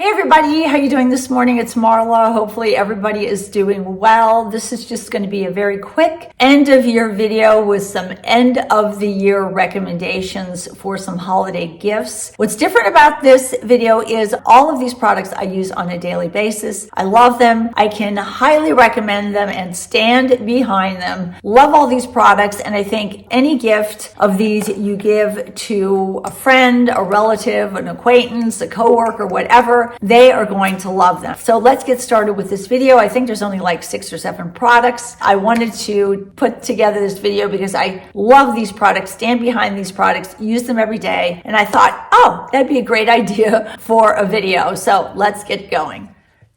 Hey everybody, how you doing this morning? It's Marla. Hopefully everybody is doing well. This is just going to be a very quick end of year video with some end of the year recommendations for some holiday gifts. What's different about this video is all of these products I use on a daily basis. I love them. I can highly recommend them and stand behind them. Love all these products, and I think any gift of these you give to a friend, a relative, an acquaintance, a coworker, whatever, they are going to love them. So let's get started with this video. I think there's only like 6 or 7 products. I wanted to put together this video because I love these products, stand behind these products, use them every day. And I thought, oh, that'd be a great idea for a video. So let's get going.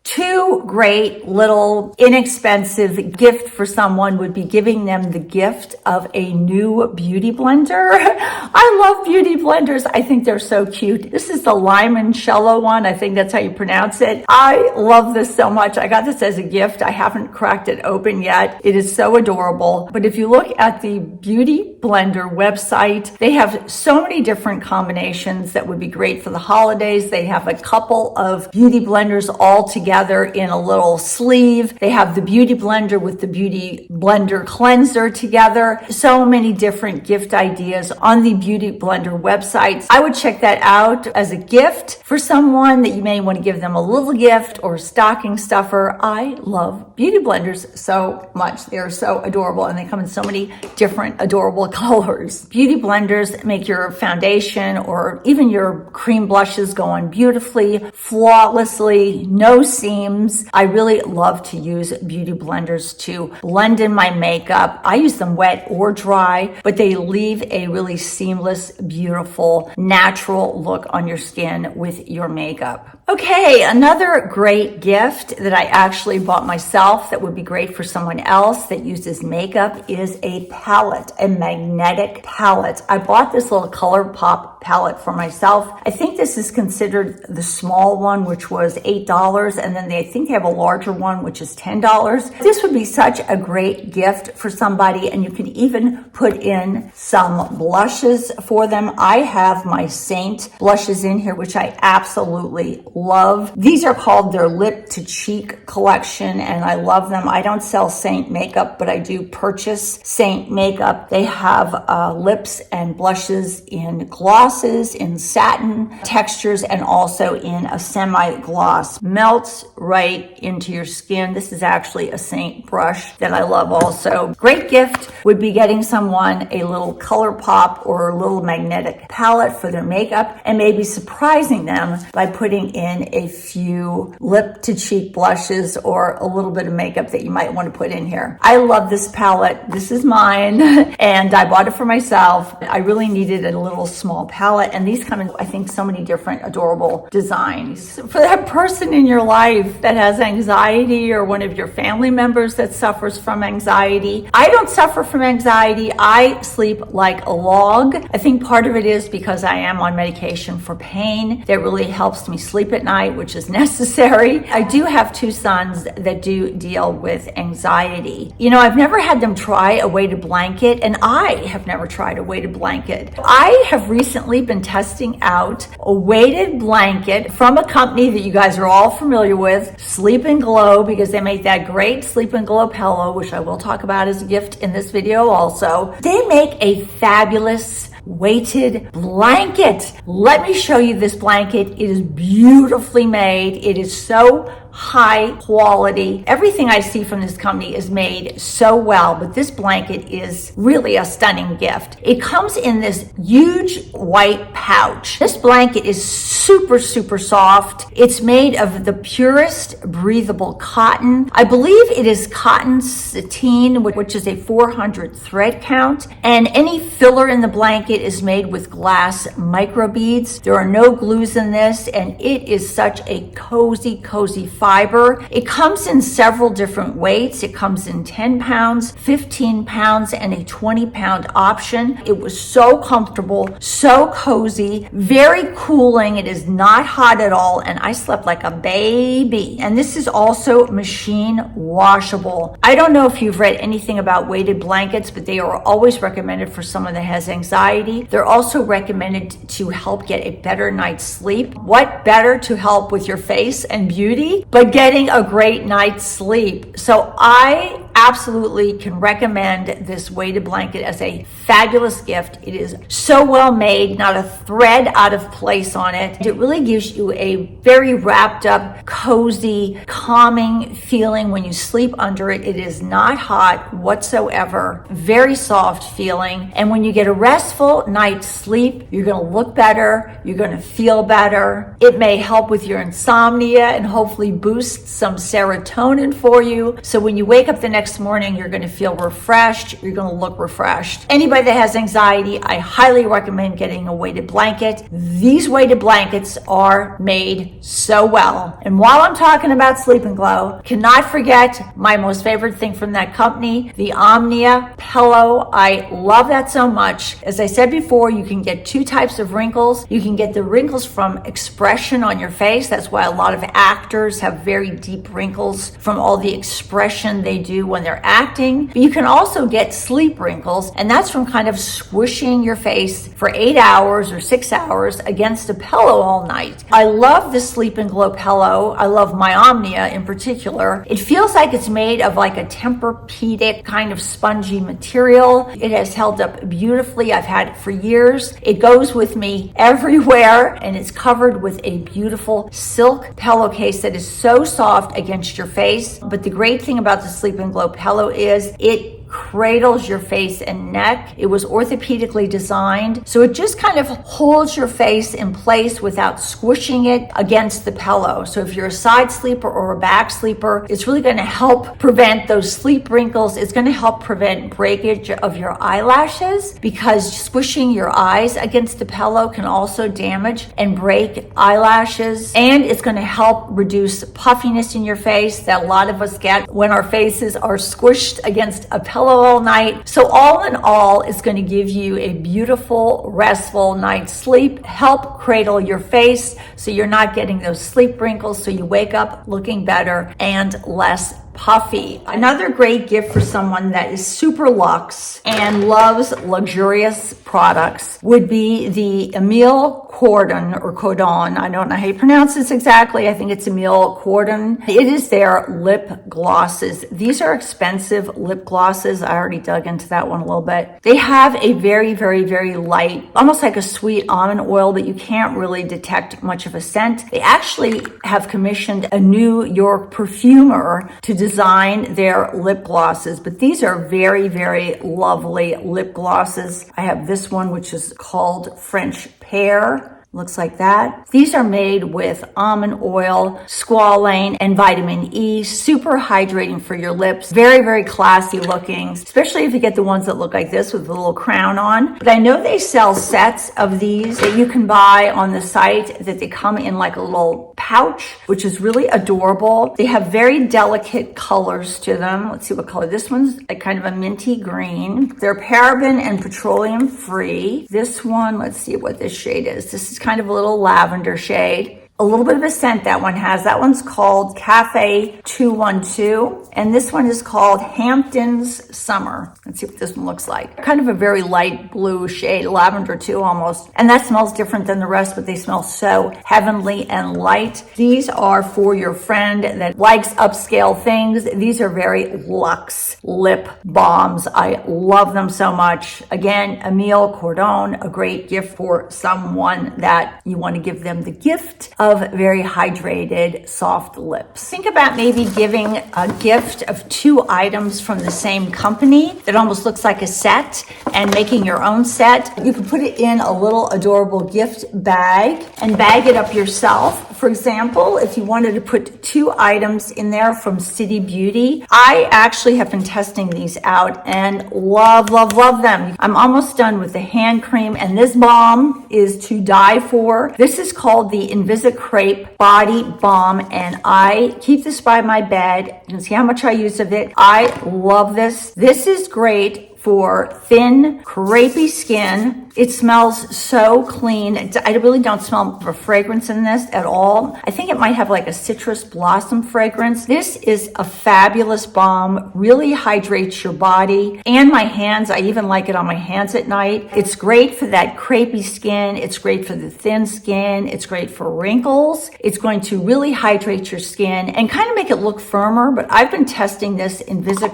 2 great little inexpensive gift for someone would be giving them the gift of a new beauty blender. I love beauty blenders. I think they're so cute. This is the Limoncello one. I think that's how you pronounce it. I love this so much. I got this as a gift. I haven't cracked it open yet. It is so adorable. But if you look at the Beauty Blender website, they have so many different combinations that would be great for the holidays. They have a couple of beauty blenders all together in a little sleeve. They have the Beauty Blender with the Beauty Blender Cleanser together. So many different gift ideas on the Beauty Blender website. I would check that out as a gift for someone that you may want to give them a little gift or stocking stuffer. I love beauty blenders so much. They are so adorable, and they come in so many different adorable colors. Beauty blenders make your foundation or even your cream blushes go on beautifully, flawlessly, no seams. I really love to use beauty blenders to blend in my makeup. I use them wet or dry, but they leave a really seamless, beautiful, natural look on your skin with your makeup. Okay, another great gift that I actually bought myself that would be great for someone else that uses makeup is a palette, a magnetic palette. I bought this little ColourPop palette for myself. I think this is considered the small one, which was $8, and then I think they have a larger one, which is $10. This would be such a great gift for somebody, and you could even put in some blushes for them. I have my Saint blushes in here, which I absolutely love. These are called their Lip to Cheek collection, and I love them. I don't sell Saint makeup, but I do purchase Saint makeup. They have lips and blushes in glosses, in satin textures, and also in a semi-gloss. Melts right into your skin. This is actually a Saint brush that I love also. Great gift would be getting someone a little ColourPop or a little magnetic palette for their makeup, and maybe surprising them by putting in a few lip to cheek blushes or a little bit of makeup that you might want to put in here. I love this palette. This is mine, and I bought it for myself. I really needed a little small palette, and these come in, I think, so many different adorable designs. For that person in your life that has anxiety, or one of your family members that suffers from anxiety. I don't suffer from anxiety. I sleep like a log. I think part of it is because I am on medication for pain that really helps me sleep at night, which is necessary. I do have 2 sons that do deal with anxiety. You know, I've never had them try a weighted blanket, and I have never tried a weighted blanket. I have recently been testing out a weighted blanket from a company that you guys are all familiar with, Sleep and Glow, because they make that great Sleep and Glow pillow, which I will talk about as a gift in this video also. They make a fabulous weighted blanket. Let me show you this blanket. It is beautifully made. It is so high quality. Everything I see from this company is made so well, but this blanket is really a stunning gift. It comes in this huge white pouch. This blanket is super, super soft. It's made of the purest breathable cotton. I believe it is cotton sateen, which is a 400 thread count, and any filler in the blanket is made with glass microbeads. There are no glues in this, and it is such a cozy, cozy fiber. It comes in several different weights. It comes in 10 pounds, 15 pounds, and a 20-pound option. It was so comfortable, so cozy, very cooling. It is not hot at all, and I slept like a baby. And this is also machine washable. I don't know if you've read anything about weighted blankets, but they are always recommended for someone that has anxiety. They're also recommended to help get a better night's sleep. What better to help with your face and beauty, but getting a great night's sleep? So I absolutely can recommend this weighted blanket as a fabulous gift. It is so well made, not a thread out of place on it. It really gives you a very wrapped up, cozy, calming feeling when you sleep under it. It is not hot whatsoever, very soft feeling. And when you get a restful night's sleep, you're going to look better, you're going to feel better. It may help with your insomnia and hopefully boost some serotonin for you. So when you wake up the next morning, you're going to feel refreshed, you're going to look refreshed. Anybody that has anxiety, I highly recommend getting a weighted blanket. These weighted blankets are made so well. And while I'm talking about Sleep and Glow, cannot forget my most favorite thing from that company, the Omnia pillow. I love that so much. As I said before, you can get two types of wrinkles. You can get the wrinkles from expression on your face. That's why a lot of actors have very deep wrinkles from all the expression they do when they're acting. But you can also get sleep wrinkles, and that's from kind of squishing your face for 8 hours or 6 hours against a pillow all night. I love the Sleep and Glow pillow. I love my Omnia in particular. It feels like it's made of like a Tempur-Pedic kind of spongy material. It has held up beautifully. I've had it for years. It goes with me everywhere, and it's covered with a beautiful silk pillowcase that is so soft against your face. But the great thing about the Sleep and Glow pillow is it cradles your face and neck. It was orthopedically designed, so it just kind of holds your face in place without squishing it against the pillow. So if you're a side sleeper or a back sleeper, it's really going to help prevent those sleep wrinkles. It's going to help prevent breakage of your eyelashes, because squishing your eyes against the pillow can also damage and break eyelashes. And it's going to help reduce puffiness in your face that a lot of us get when our faces are squished against a pillow all night. So all in all, it's going to give you a beautiful, restful night's sleep, help cradle your face so you're not getting those sleep wrinkles, so you wake up looking better and less puffy. Another great gift for someone that is super luxe and loves luxurious products would be the Emile Cordon or Cordon. I don't know how you pronounce this exactly. I think it's Emile Cordon. It is their lip glosses. These are expensive lip glosses. I already dug into that one a little bit. They have a very, very, very light, almost like a sweet almond oil, but you can't really detect much of a scent. They actually have commissioned a New York perfumer to design their lip glosses, but these are very, very lovely lip glosses. I have this one, which is called French Pear. Looks like that. These are made with almond oil, squalane, and vitamin E. Super hydrating for your lips. Very, very classy looking, especially if you get the ones that look like this with a little crown on. But I know they sell sets of these that you can buy on the site, that they come in like a little pouch, which is really adorable. They have very delicate colors to them. Let's see what color. This one's a kind of a minty green. They're paraben and petroleum free. This one, let's see what this shade is. This is kind of a little lavender shade. A little bit of a scent that one has. That one's called Cafe 212. And this one is called Hampton's Summer. Let's see what this one looks like. Kind of a very light blue shade, lavender too almost. And that smells different than the rest, but they smell so heavenly and light. These are for your friend that likes upscale things. These are very luxe lip balms. I love them so much. Again, Emile Cordon, a great gift for someone that you want to give them the gift of very hydrated, soft lips. Think about maybe giving a gift of 2 items from the same company that almost looks like a set, and making your own set. You can put it in a little adorable gift bag and bag it up yourself. For example, if you wanted to put 2 items in there from City Beauty, I actually have been testing these out and love, love, love them. I'm almost done with the hand cream, and this balm is to die for. This is called the Invisic Crepe Body Balm, and I keep this by my bed. You can see how much I use of it. I love this. This is great for thin, crepey skin. It smells so clean. I really don't smell a fragrance in this at all. I think it might have like a citrus blossom fragrance. This is a fabulous balm, really hydrates your body and my hands. I even like it on my hands at night. It's great for that crepey skin. It's great for the thin skin. It's great for wrinkles. It's going to really hydrate your skin and kind of make it look firmer, but I've been testing this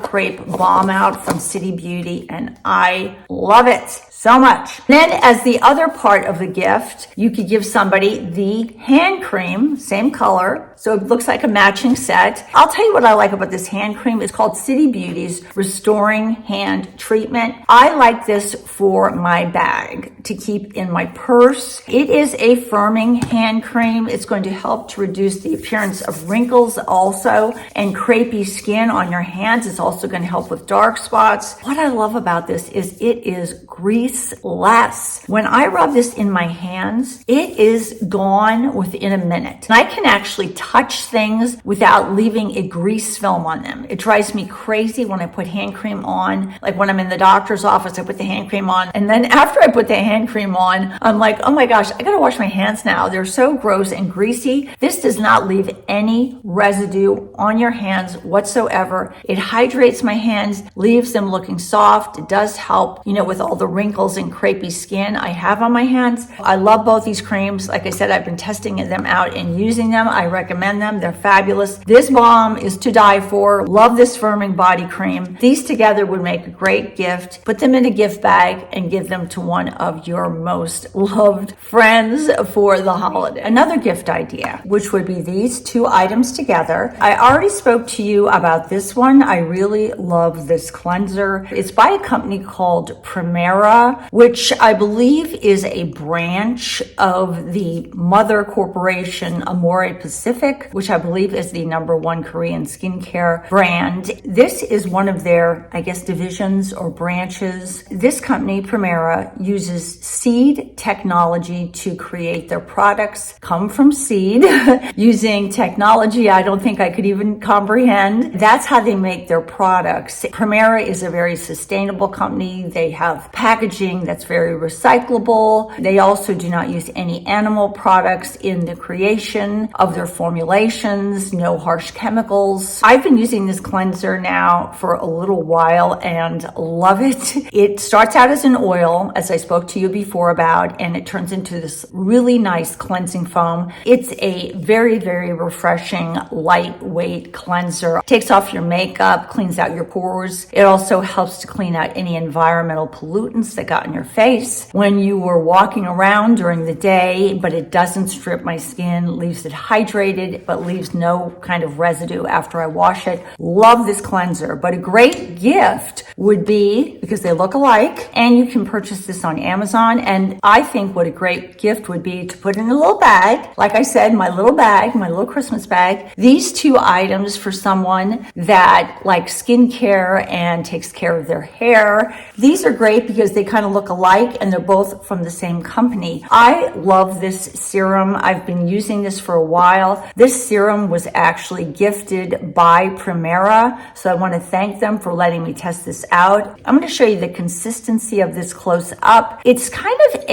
Crepe Balm out from City Beauty, and I love it so much. Then as the other part of the gift, you could give somebody the hand cream, same color, so it looks like a matching set. I'll tell you what I like about this hand cream. It's called City Beauty's Restoring Hand Treatment. I like this for my bag to keep in my purse. It is a firming hand cream. It's going to help to reduce the appearance of wrinkles also and crepey skin on your hands. It's also going to help with dark spots. What I love about this is it is greaseless. When I rub this in my hands, it is gone within a minute. And I can actually touch things without leaving a grease film on them. It drives me crazy when I put hand cream on. Like when I'm in the doctor's office, I put the hand cream on. And then after I put the hand cream on, I'm like, oh my gosh, I gotta wash my hands now. They're so gross and greasy. This does not leave any residue on your hands whatsoever. It hydrates my hands, leaves them looking soft. It does help, with all the wrinkles and crepey skin I have on my hands. I love both these creams. Like I said, I've been testing them out and using them. I recommend them. They're fabulous. This balm is to die for. Love this firming body cream. These together would make a great gift. Put them in a gift bag and give them to one of your most loved friends for the holiday. Another gift idea, which would be these two items together. I already spoke to you about this one. I really love this cleanser. It's by a company called Primera, which I believe is a branch of the mother corporation Amore Pacific, which I believe is the #1 Korean skincare brand. This is one of their, divisions or branches. This company, Primera, uses seed technology to create their products. Come from seed using technology I don't think I could even comprehend. That's how they make their products. Primera is a very sustainable company. They have packaging that's very recyclable. They also do not use any animal products in the creation of their formulations, no harsh chemicals. I've been using this cleanser now for a little while and love it. It starts out as an oil, as I spoke to you before about, and it turns into this really nice cleansing foam. It's a very, very refreshing, lightweight cleanser. Takes off your makeup, cleans out your pores. It also helps to clean out any environmental pollutants that got in your face when you were walking around during the day, but it doesn't strip my skin, leaves it hydrated, but leaves no kind of residue after I wash it. Love this cleanser, but a great gift would be, because they look alike, and you can purchase this on Amazon, and I think what a great gift would be to put in a little bag. Like I said, my little bag, my little Christmas bag. These two items for someone that likes skincare and takes care of their hair. These are great because they kind of look alike and they're both from the same company. I love this serum. I've been using this for a while. This serum was actually gifted by Primera, so I want to thank them for letting me test this out. I'm going to show you the consistency of this close up. It's kind of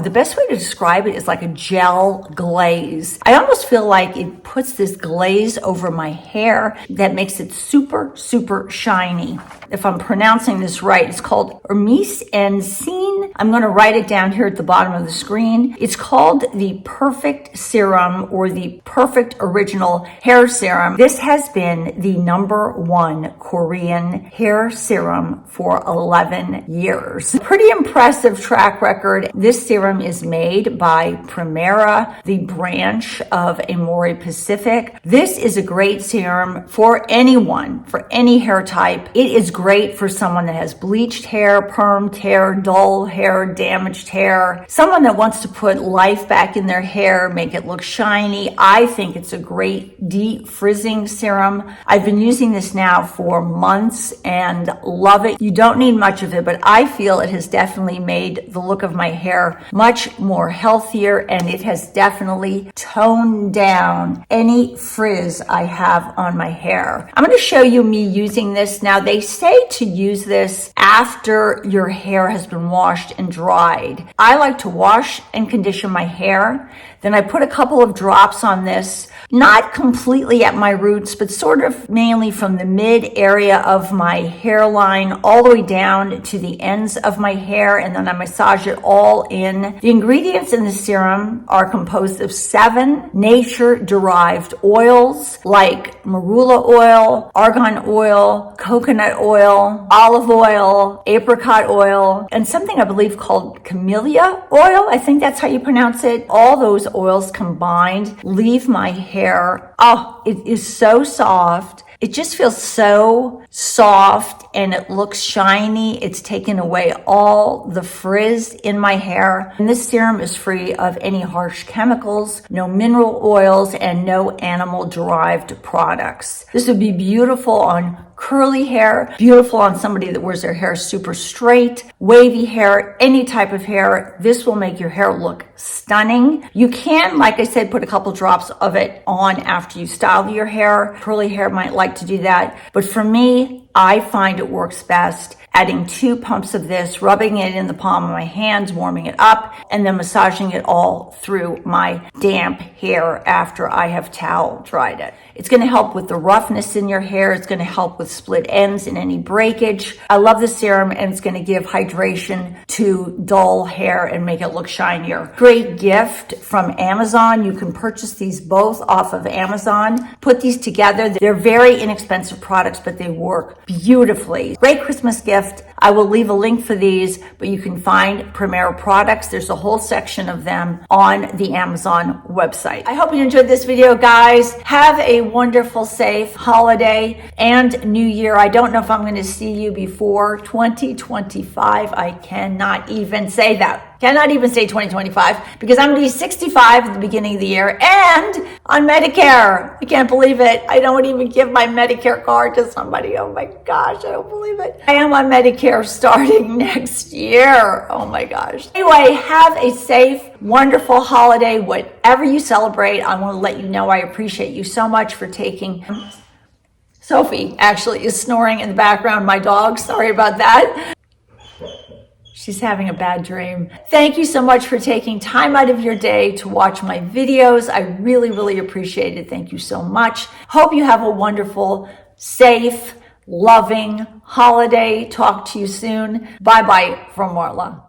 the best way to describe it is like a gel glaze. I almost feel like it puts this glaze over my hair that makes it super, super shiny. If I'm pronouncing this right, it's called Hermes and Scene. I'm going to write it down here at the bottom of the screen. It's called the Perfect Serum or the Perfect Original Hair Serum. This has been the #1 Korean hair serum for 11 years. Pretty impressive track record. This serum is made by Primera, the branch of Amore Pacific. This is a great serum for anyone, for any hair type. It is great for someone that has bleached hair, perm permed hair, dull hair, damaged hair, someone that wants to put life back in their hair, make it look shiny. I think it's a great de-frizzing serum. I've been using this now for months and love it. You don't need much of it, but I feel it has definitely made the look of my hair much more healthier, and it has definitely toned down any frizz I have on my hair. I'm going to show you me using this. Now, they say to use this after your hair has been washed and dried. I like to wash and condition my hair. Then I put a couple of drops on this, not completely at my roots, but sort of mainly from the mid area of my hairline all the way down to the ends of my hair, and then I massage it all in. The ingredients in the serum are composed of 7 nature-derived oils like marula oil, argan oil, coconut oil, olive oil, apricot oil, and something I believe called camellia oil. I think that's how you pronounce it. All those oils combined leave my hair, it is so soft. It just feels so soft and it looks shiny. It's taken away all the frizz in my hair. And this serum is free of any harsh chemicals, no mineral oils, and no animal-derived products. This would be beautiful on curly hair, beautiful on somebody that wears their hair super straight, wavy hair, any type of hair. This will make your hair look stunning. You can, like I said, put a couple drops of it on after you style your hair. Curly hair might like to do that. But for me, I find it works best adding 2 pumps of this, rubbing it in the palm of my hands, warming it up, and then massaging it all through my damp hair after I have towel dried it. It's going to help with the roughness in your hair. It's going to help with split ends and any breakage. I love this serum, and it's going to give hydration to dull hair and make it look shinier. Great gift from Amazon. You can purchase these both off of Amazon. Put these together. They're very inexpensive products, but they work beautifully. Great Christmas gift. I will leave a link for these, but you can find Premier products. There's a whole section of them on the Amazon website. I hope you enjoyed this video, guys. Have a wonderful, safe holiday and New Year. I don't know if I'm going to see you before 2025. I cannot even say that. Cannot even say 2025 because I'm going to be 65 at the beginning of the year and on Medicare. I can't believe it. I don't even give my Medicare card to somebody. Oh my gosh, I don't believe it. I am on Medicare starting next year. Oh my gosh. Anyway, have a safe, wonderful holiday, whatever you celebrate. I want to let you know I appreciate you so much for taking. Sophie actually is snoring in the background. My dog, sorry about that. She's having a bad dream. Thank you so much for taking time out of your day to watch my videos. I really, really appreciate it. Thank you so much. Hope you have a wonderful, safe, loving holiday. Talk to you soon. Bye-bye from Marla.